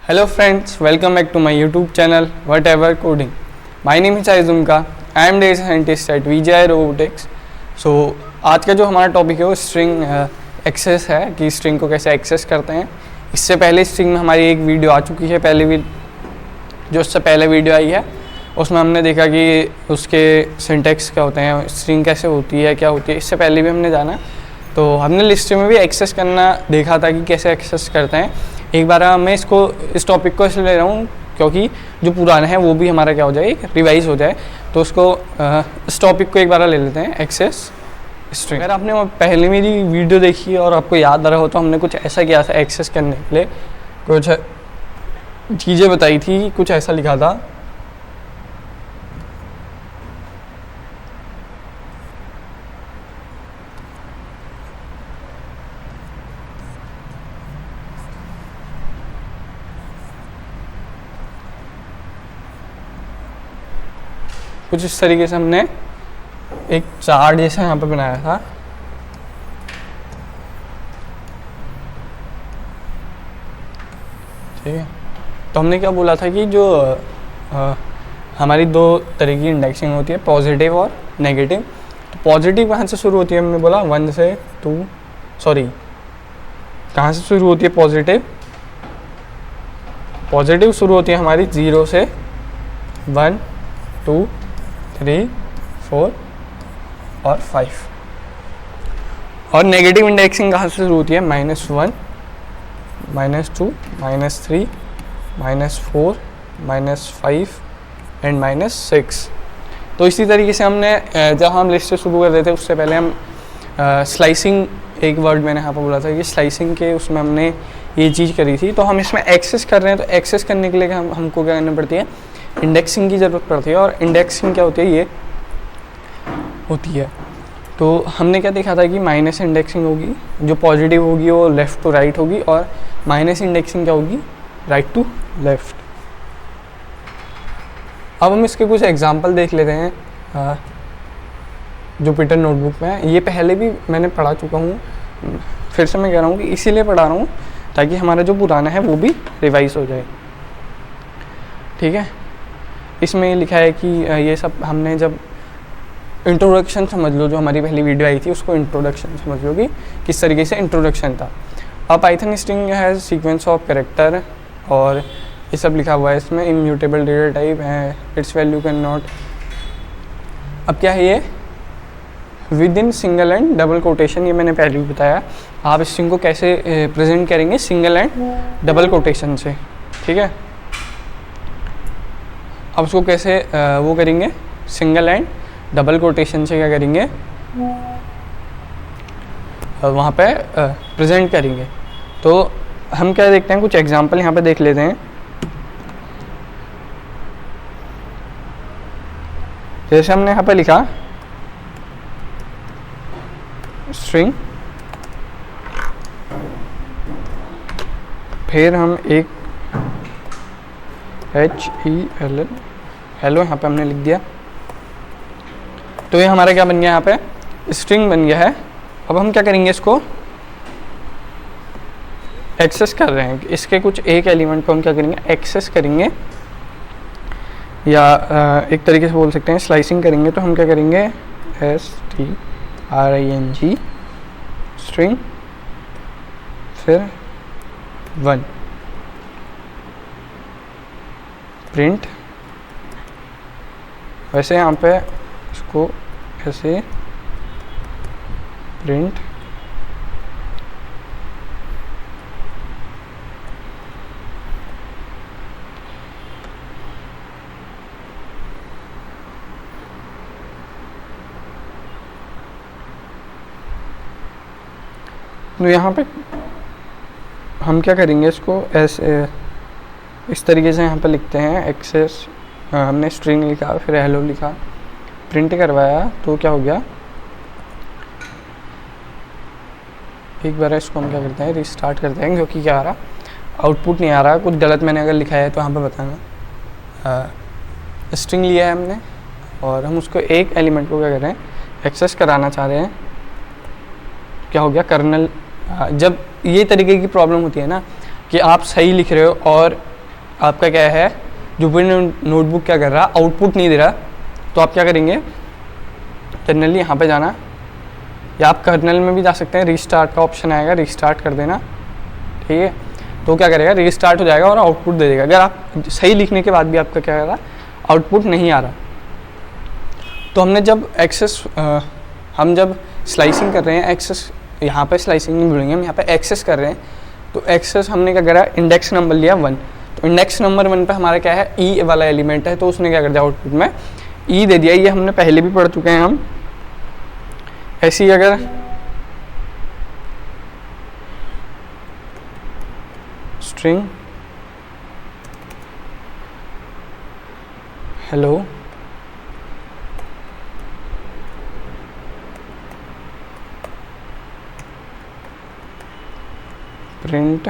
Hello friends, welcome back to my YouTube channel Whatever Coding. My name is Aizumka. I am data scientist at VGI Robotics. So आज का जो हमारा topic है वो string access है कि string को कैसे एक्सेस करते हैं। इससे पहले स्ट्रिंग में हमारी एक वीडियो आ चुकी है, पहले भी जो उससे पहले वीडियो आई है उसमें हमने देखा कि उसके सिंटैक्स क्या होते हैं, स्ट्रिंग कैसे होती है, क्या होती है, इससे पहले भी हमने जाना। तो हमने लिस्ट में भी एक्सेस करना देखा था कि कैसे एक्सेस करते हैं। एक बार मैं इस टॉपिक को इसलिए ले रहा हूँ क्योंकि जो पुराना है वो भी हमारा क्या हो जाए, रिवाइज हो जाए। तो उसको इस टॉपिक को एक बार ले लेते हैं, एक्सेस स्ट्रिंग। अगर आपने पहले मेरी वीडियो देखी और आपको याद आ रहा हो तो हमने कुछ ऐसा किया था एक्सेस करने के लिए, कुछ चीज़ें बताई थी, कुछ ऐसा लिखा था। कुछ इस तरीके से हमने एक चार्ट जैसा यहाँ पे बनाया था। ठीक है, तो हमने क्या बोला था कि जो हमारी दो तरह की इंडेक्सिंग होती है, पॉजिटिव और नेगेटिव। तो पॉजिटिव कहाँ से शुरू होती है, हमने बोला 1 से 2, सॉरी कहाँ से शुरू होती है पॉजिटिव? पॉजिटिव शुरू होती है हमारी 0 से 1, 2, 3, 4 और 5। और नेगेटिव इंडेक्सिंग कहाँ से शुरू होती है? -1, -2, -3, -4, -5 एंड -6। तो इसी तरीके से हमने जब हम लिस्ट से शुरू कर रहे थे उससे पहले हम स्लाइसिंग, एक वर्ड मैंने यहाँ पर बोला था कि स्लाइसिंग के उसमें हमने ये चीज़ करी थी। तो हम इसमें एक्सेस कर रहे हैं, तो एक्सेस करने के लिए हमको क्या करना पड़ती है? इंडेक्सिंग की ज़रूरत पड़ती है। और इंडेक्सिंग क्या होती है? ये होती है। तो हमने क्या देखा था कि माइनस इंडेक्सिंग होगी, जो पॉजिटिव होगी वो लेफ़्ट टू राइट होगी, और माइनस इंडेक्सिंग क्या होगी? Right to left. अब हम इसके कुछ एग्जांपल देख लेते हैं जुपिटर नोटबुक में। ये पहले भी मैंने पढ़ा चुका हूँ, फिर से मैं कह रहा हूँ कि इसीलिए पढ़ा रहा हूँ ताकि हमारा जो पुराना है वो भी रिवाइज हो जाए। ठीक है, इसमें लिखा है कि ये सब हमने जब इंट्रोडक्शन समझ लो, जो हमारी पहली वीडियो आई थी उसको इंट्रोडक्शन समझ लो कि किस तरीके से इंट्रोडक्शन था। अब Python string has sequence of character और ये सब लिखा हुआ है इसमें। इम्यूटेबल डेटा टाइप है, इट्स वैल्यू कैन नॉट। अब क्या है ये? With in single and double quotation. ये मैंने पहले भी बताया। आप स्ट्रिंग को कैसे प्रेजेंट करेंगे? सिंगल एंड डबल कोटेशन से। ठीक है, अब उसको कैसे वो करेंगे? सिंगल एंड डबल कोटेशन से क्या करेंगे? वहाँ पे प्रेजेंट करेंगे। तो हम क्या देखते हैं, कुछ एग्जांपल यहाँ पे देख लेते हैं। जैसे हमने यहाँ पे लिखा स्ट्रिंग, फिर हम एक HELL हेलो यहाँ पे हमने लिख दिया। तो ये हमारा क्या बन गया? यहाँ पे स्ट्रिंग बन गया है। अब हम क्या करेंगे? इसको एक्सेस कर रहे हैं, इसके कुछ एक एलिमेंट को हम क्या करेंगे? एक्सेस करेंगे, या एक तरीके से बोल सकते हैं स्लाइसिंग करेंगे। तो हम क्या करेंगे? STRING स्ट्रिंग, फिर 1 प्रिंट। वैसे यहाँ पे इसको ऐसे प्रिंट, तो यहाँ पे हम क्या करेंगे? इसको ऐसे इस तरीके से यहाँ पे लिखते हैं एक्सेस। हमने स्ट्रिंग लिखा, फिर हेलो लिखा, प्रिंट करवाया, तो क्या हो गया? एक बार इसको हम क्या करते हैं? रिस्टार्ट करते हैं, क्योंकि क्या आ रहा? आउटपुट नहीं आ रहा। कुछ गलत मैंने अगर लिखा है तो यहाँ पे बताना। स्ट्रिंग लिया है हमने और हम उसको एक एलिमेंट को क्या कर रहे हैं? एक्सेस कराना चाह रहे हैं। क्या हो गया? कर्नल। जब ये तरीके की प्रॉब्लम होती है ना कि आप सही लिख रहे हो और आपका क्या है, जुपिटर नोटबुक क्या कर रहा है, आउटपुट नहीं दे रहा, तो आप क्या करेंगे, जनरली यहाँ पे जाना, या आप कर्नल में भी जा सकते हैं, रीस्टार्ट का ऑप्शन आएगा, रीस्टार्ट कर देना, ठीक है। तो क्या करेगा, रीस्टार्ट हो जाएगा और आउटपुट दे देगा। अगर आप सही लिखने के बाद भी आपका क्या कर रहा, आउटपुट नहीं आ रहा, तो हमने जब एक्सेस हम जब स्लाइसिंग कर रहे हैं, एक्सेस यहाँ पे स्लाइसिंग नहीं बोलेंगे, हम यहाँ पे एक्सेस कर रहे हैं, तो एक्सेस हमने क्या करा, इंडेक्स नंबर लिया 1, तो इंडेक्स नंबर 1 पे हमारा क्या है, ई वाला एलिमेंट है, तो उसने क्या कर दिया, आउटपुट में ई दे दिया। ये हमने पहले भी पढ़ चुके हैं हम। ऐसे ही अगर स्ट्रिंग हेलो प्रिंट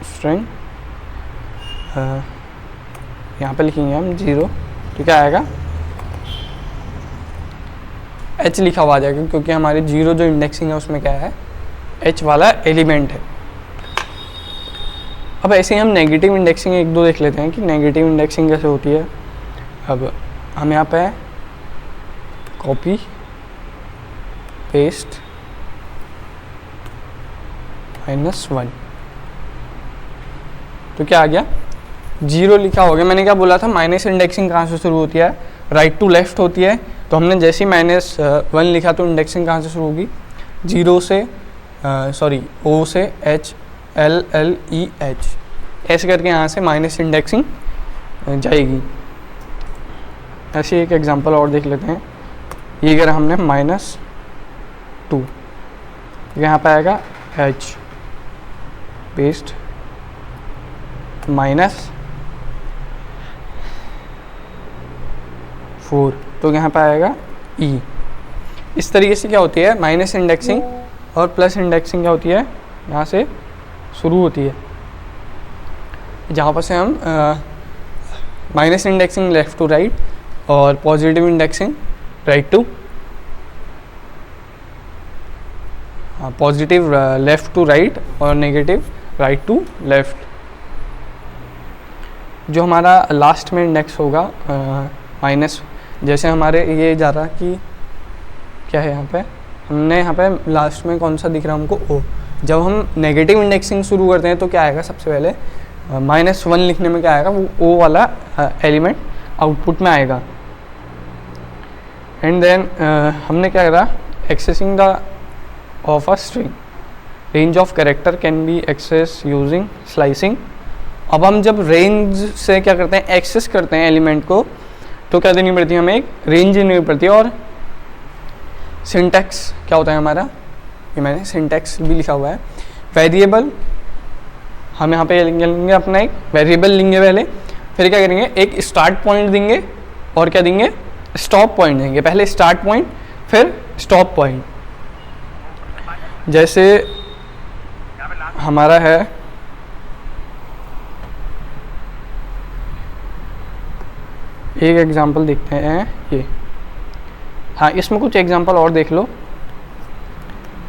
स्ट्रिंग, यहाँ पे लिखेंगे हम 0, तो क्या आएगा, H लिखा हुआ आ जाएगा, क्योंकि हमारी 0 जो इंडेक्सिंग है उसमें क्या है, H वाला एलिमेंट है। अब ऐसे ही हम नेगेटिव इंडेक्सिंग एक दो देख लेते हैं कि नेगेटिव इंडेक्सिंग कैसे होती है। अब हम यहाँ पे कॉपी पेस्ट -1, तो क्या आ गया, 0 लिखा हो गया। मैंने क्या बोला था, माइनस इंडेक्सिंग कहाँ से शुरू होती है, राइट टू लेफ्ट होती है। तो हमने जैसे ही -1 लिखा तो इंडेक्सिंग कहाँ से शुरू होगी, 0 से O से H L L E H, ऐसे करके यहाँ से माइनस इंडेक्सिंग जाएगी। ऐसे एक एग्जांपल और देख लेते हैं। ये अगर हमने -2, यहाँ पे आएगा H पेस्ट -4, तो यहाँ पे आएगा E। इस तरीके से क्या होती है, माइनस इंडेक्सिंग और प्लस इंडेक्सिंग क्या होती है, यहाँ से शुरू होती है, जहाँ पर से हम minus indexing left to right और positive indexing right to positive left to right और नेगेटिव राइट टू लेफ्ट। जो हमारा लास्ट में इंडेक्स होगा माइनस, जैसे हमारे ये जा रहा कि क्या है, यहाँ पे हमने यहाँ पे लास्ट में कौन सा दिख रहा है हमको, O। जब हम नेगेटिव इंडेक्सिंग शुरू करते हैं तो क्या आएगा, सबसे पहले -1 लिखने में क्या आएगा, वो O वाला एलिमेंट आउटपुट में आएगा। एंड देन हमने क्या करा, accessing the of a string, range of character can be access using slicing. अब हम जब रेंज से क्या करते हैं, एक्सेस करते हैं एलिमेंट को, तो क्या देनी पड़ती है, हमें एक रेंज देनी पड़ती है। और सिंटैक्स क्या होता है हमारा, ये मैंने सिंटैक्स भी लिखा हुआ है। वेरिएबल, हम यहाँ पे लेंगे अपना एक वेरिएबल लेंगे पहले, फिर क्या करेंगे, एक स्टार्ट पॉइंट देंगे और क्या देंगे, स्टॉप पॉइंट देंगे। पहले स्टार्ट पॉइंट फिर स्टॉप पॉइंट। जैसे हमारा है एक एग्जांपल देखते हैं ये, हाँ इसमें कुछ एग्जांपल और देख लो।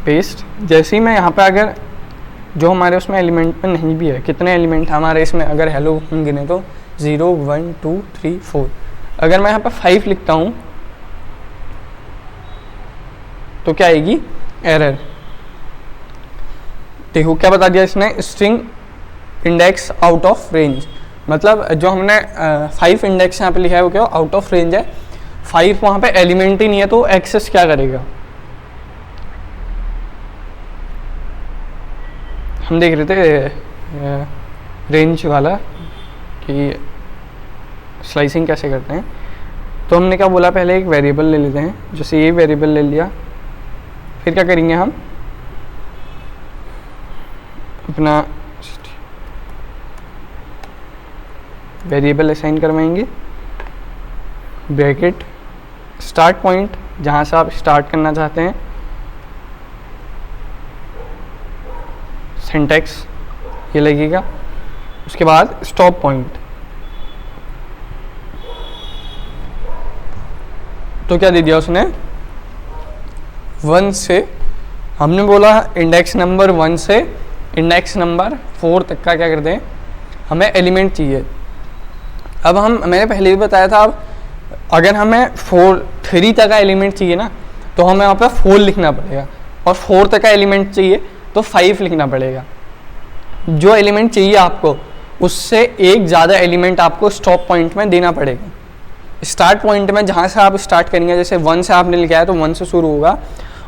पेस्ट, जैसे ही मैं यहाँ पे अगर जो हमारे उसमें एलिमेंट में नहीं भी है, कितने एलिमेंट हमारे इसमें अगर हेलो हम गिने तो 0 1 2 3 4, अगर मैं यहाँ पे 5 लिखता हूँ तो क्या आएगी, एरर। देखो क्या बता दिया इसने, string index out of range, मतलब जो हमने 5 इंडेक्स यहाँ पे लिखा है वो क्या आउट ऑफ रेंज है, 5 वहाँ पे एलिमेंट ही नहीं है, तो एक्सेस क्या करेगा। हम देख रहे थे रेंज वाला कि स्लाइसिंग कैसे करते हैं, तो हमने क्या बोला, पहले एक वेरिएबल ले लेते हैं, जैसे ये वेरिएबल ले लिया, फिर क्या करेंगे हम अपना वेरिएबल असाइन करवाएंगे, ब्रैकेट स्टार्ट पॉइंट जहाँ से आप स्टार्ट करना चाहते हैं, सिंटैक्स ये लगेगा, उसके बाद स्टॉप पॉइंट। तो क्या दे दिया उसने, 1 से, हमने बोला इंडेक्स नंबर 1 से इंडेक्स नंबर 4 तक का क्या करते हैं, हमें एलिमेंट चाहिए। अब मैंने पहले भी बताया था, अब अगर हमें 3 तक का एलिमेंट चाहिए ना, तो हमें यहाँ पे 4 लिखना पड़ेगा, और 4 तक का एलिमेंट चाहिए तो 5 लिखना पड़ेगा। जो एलिमेंट चाहिए आपको, उससे एक ज़्यादा एलिमेंट आपको स्टॉप पॉइंट में देना पड़ेगा। स्टार्ट पॉइंट में जहाँ से आप स्टार्ट करेंगे, जैसे 1 से आपने लिखा है तो 1 से शुरू होगा,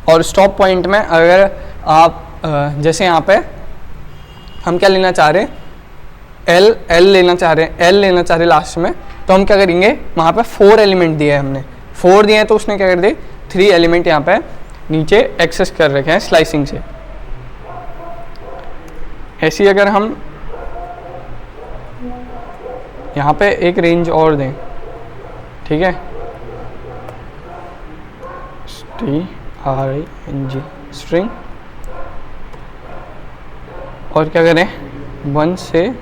और स्टॉप पॉइंट में अगर आप जैसे यहाँ पे हम क्या लेना चाह रहे हैं, एल लेना चाह रहे हैं लास्ट में, तो हम क्या करेंगे, वहाँ पे 4 एलिमेंट दिए हैं हमने, 4 दिए हैं तो उसने क्या कर दिए, 3 एलिमेंट यहाँ पे नीचे एक्सेस कर रखे हैं स्लाइसिंग से। ऐसी अगर हम यहाँ पे एक रेंज और दें, ठीक है, string स्ट्रिंग, और क्या करें 1 से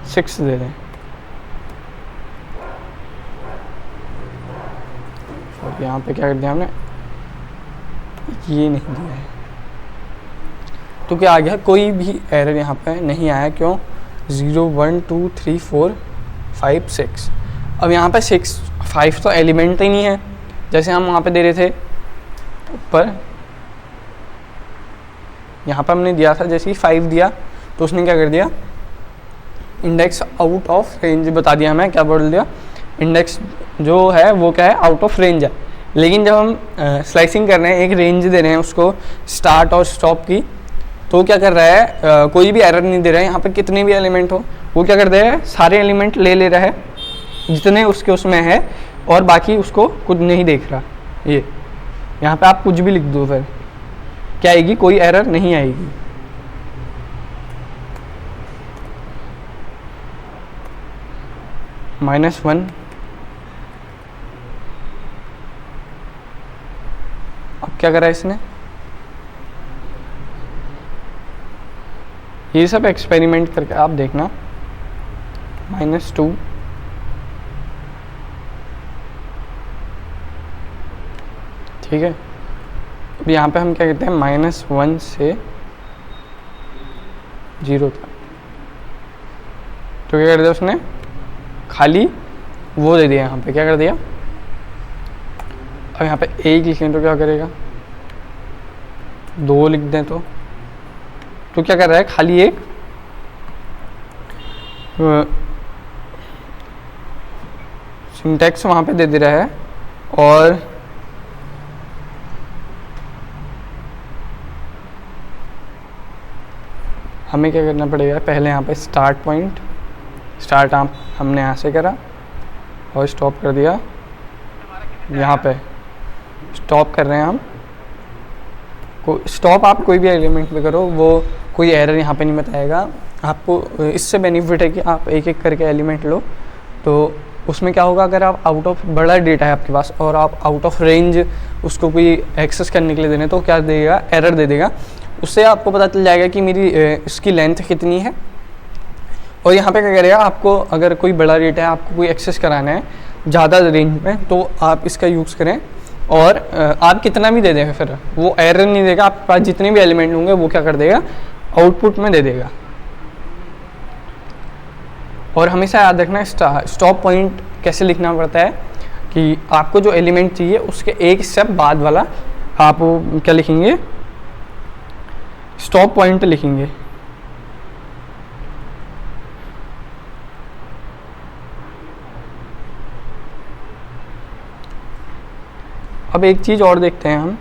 6 दे दें, और यहाँ पे क्या कर दिया हमने, ये नहीं दिया है, तो क्या आ गया, कोई भी एरर यहाँ पे नहीं आया। क्यों, 0 1 2 3 4 5 6। अब यहाँ पे 5 तो एलिमेंट ही नहीं है, जैसे हम वहाँ पे दे रहे थे ऊपर, यहाँ पे हमने दिया था, जैसे ही 5 दिया तो उसने क्या कर दिया, इंडेक्स आउट ऑफ रेंज बता दिया हमें, क्या बोल दिया, इंडेक्स जो है वो क्या है, आउट ऑफ रेंज है। लेकिन जब हम स्लाइसिंग कर रहे हैं, एक रेंज दे रहे हैं उसको स्टार्ट और स्टॉप की, तो क्या कर रहा है, कोई भी एरर नहीं दे रहा है। यहाँ पे कितने भी एलिमेंट हो, वो क्या कर दे रहा है, सारे एलिमेंट ले रहा है जितने उसके उसमें है, और बाकी उसको कुछ नहीं देख रहा। ये यहाँ पे आप कुछ भी लिख दो, फिर क्या आएगी, कोई एरर नहीं आएगी। -1, अब क्या करा इसने, ये सब एक्सपेरिमेंट करके आप देखना। -2, ठीक है। अब यहाँ पे हम क्या कहते हैं, -1 से 0 तक, तो क्या कर दिया उसने, खाली वो दे दिया, यहाँ पे क्या कर दिया। अब यहाँ पे 1 लिखें तो क्या करेगा, 2 लिख दें तो क्या कर रहा है, खाली एक सिंटैक्स वहाँ पे दे रहा है, और हमें क्या करना पड़ेगा, पहले यहाँ पे स्टार्ट पॉइंट, स्टार्ट हमने यहाँ से करा और स्टॉप कर दिया, यहाँ पे स्टॉप कर रहे हैं हम। स्टॉप आप कोई भी एलिमेंट पे करो, वो कोई एरर यहाँ पे नहीं बताएगा आपको। इससे बेनिफिट है कि आप एक एक करके एलिमेंट लो, तो उसमें क्या होगा, अगर आप आउट ऑफ बड़ा डेटा है आपके पास और आप आउट ऑफ रेंज उसको कोई एक्सेस करने के लिए देने, तो क्या देगा, एरर दे देगा। उससे आपको पता चल जाएगा कि मेरी इसकी लेंथ कितनी है। और यहाँ पे क्या करेगा, आपको अगर कोई बड़ा डेटा है, आपको कोई एक्सेस कराना है ज़्यादा रेंज में, तो आप इसका यूज़ करें, और आप कितना भी दे देगा, फिर वो एरर नहीं देगा। आपके पास जितने भी एलिमेंट होंगे वो क्या कर देगा, आउटपुट में दे देगा। और हमेशा याद रखना, स्टॉप पॉइंट कैसे लिखना पड़ता है, कि आपको जो एलिमेंट चाहिए उसके एक स्टेप बाद वाला आप क्या लिखेंगे, स्टॉप पॉइंट लिखेंगे। अब एक चीज़ और देखते हैं हम,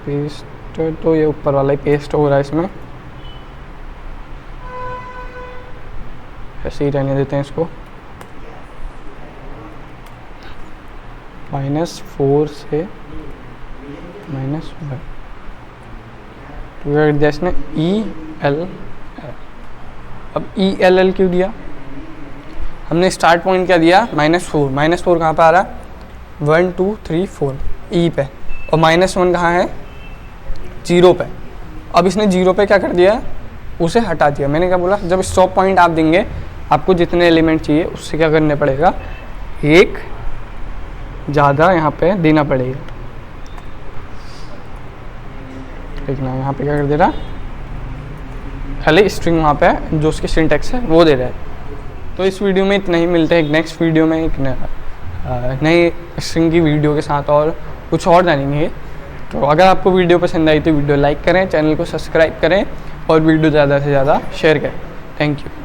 पेस्ट तो ये ऊपर वाला ही पेस्ट हो रहा है, इसमें ऐसे ही रहने देते हैं इसको। -4 से -1, तो क्या दिया इसने, EL। अब ELL क्यों दिया, हमने स्टार्ट पॉइंट क्या दिया, -4। -4 कहाँ पे आ रहा है, 1 2 3 4 E पे, और -1 कहाँ है, 0 पे। अब इसने 0 पे क्या कर दिया, उसे हटा दिया। मैंने क्या बोला, जब स्टॉप पॉइंट आप देंगे, आपको जितने एलिमेंट चाहिए उससे क्या करने पड़ेगा, एक ज़्यादा यहाँ पे देना पड़ेगा। देखना यहाँ पे क्या कर दे रहा, खाली स्ट्रिंग वहाँ पे है, जो उसकी सिंटैक्स है वो दे रहा है। तो इस वीडियो में इतना ही, मिलते हैं एक नेक्स्ट वीडियो में एक नई स्ट्रिंग की वीडियो के साथ और कुछ और जानेंगे। तो अगर आपको वीडियो पसंद आई तो वीडियो लाइक करें, चैनल को सब्सक्राइब करें और वीडियो ज़्यादा से ज़्यादा शेयर करें। Thank you.